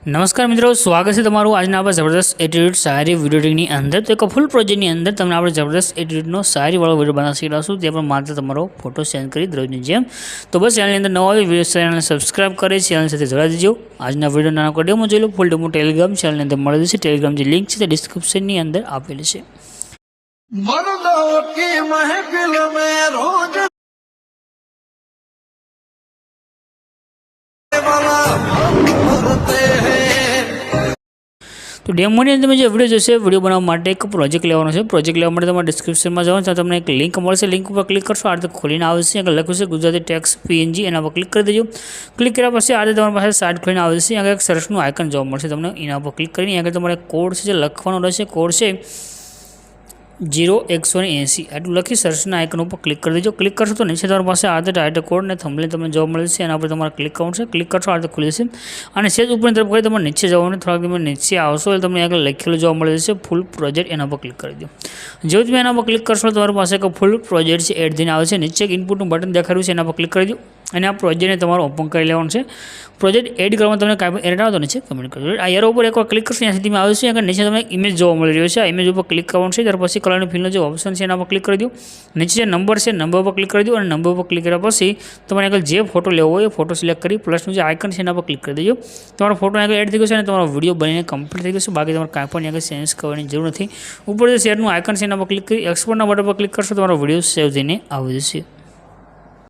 नमस्कार मित्रों, स्वागत है तमारू आज आप जबरदस्त एटीट्यूड सारी वीडियो टेकनी अंदर। तो एक फूल प्रोजेक्ट अंदर तमने आप जबरदस्त एटीट्यूड सारी वाला वीडियो बना शीखा पर मात्र तमारो फोटो सेंड कर रोजनी जेम। तो बस चैनल अंदर नवा वीडियो चैनल सब्सक्राइब करे चैनल से जोड़ा दीजिए। आज वीडियो नाना डेमो जो लो फूल डेमो टेलिग्राम चैनल अंदर मळी जशे। टेलिग्राम की लिंक है डिस्क्रिप्शन अंदर आपेली है। तो डेमोनी अंदर जो वीडियो जो है वीडियो बनावा माटे एक प्रोजेक्ट लेवानो छे। प्रोजेक्ट लेवा माटे तमारे डिस्क्रिप्शन में जाओ तो तमने एक लिंक मळशे। लिंक पर क्लिक करशो आ रीते खोलीने आवशे। अगर लख्युं छे गुजराती टेक्स्ट PNG एना पर क्लिक कर देजो। क्लिक कर्या पछी आ रीते तमारी पासे साइट खोलीने आवशे। अगर एक सर्चनुं आइकन जोवा मळशे तमने एना पर क्लिक करीने अगर तमारे कोड छे जे लखवानो रहेशे। कोड छे 0180 एटलू लखी सर्चना आइकन पर क्लिक कर दीजिए। क्लिक करशो तो नीचे तमारी पासे आ रीते टाइटल कोड ने थंबनेल तमने जोवा मळे छे। एना पर तमारे क्लिक करवानुं छे। क्लिक करशो आ रीते खुली जशे अने सेज उपરની तरफ गई तमारे नीचे जवानुं। थोड़ा તમે નીચે આવશો એટલે તમને આગળ લખેલું જોવા મળે છે ફૂલ પ્રોજેક્ટ, એના પર ક્લિક કરી દો। જેવું તમે એના પર ક્લિક કરશો તમારી પાસે એક ફૂલ પ્રોજેક્ટ છે એડ થઈને આવે છે। નીચે એક ઇનપુટનું બટન દેખાડ્યું છે, એના પર ક્લિક કરી દો અને આ પ્રોજેક્ટને તમારે ઓપન કરી લેવાનું છે। પ્રોજેક્ટ એડ કરવામાં તમને કાંઈ એરર આવે તો નીચે કમેન્ટ કરજો। આ એરો ઉપર એકવાર ક્લિક કરશો ત્યાંથી તમે આવે છે આગળ નીચે તમને ઇમેજ જોવા મળી રહ્યો છે। આ ઇમેજ ઉપર ક્લિક કરવાનું છે। ત્યાર પછી કલરનું ફિલનો જે ઓપ્શન છે એના પર ક્લિક કરી દો। નીચે જે નંબર છે નંબર પર ક્લિક કરી દો અને નંબર પર ક્લિક કર્યા પછી તમારે આગળ જે ફોટો લેવો હોય એ ફોટો સિલેક્ટ કરી પ્લસનું જે આઇકન છે એના પર ક્લિક કરી દેજો। તમારો ફોટો આગળ એડ થઈ ગયો છે અને તમારો વિડીયો બનીને કમ્પ્લીટ થઈ ગયો છે। બાકી તમારે કાંઈ પણ આગળ ચેન્જ કરવાની જરૂર નથી। ઉપર જે શેરનું આઇકન છે એના પર ક્લિક કરી એક્સપોર્ટના બટન પર ક્લિક કરશો તમારો વિડીયો સેવ થઈને આવી જશે।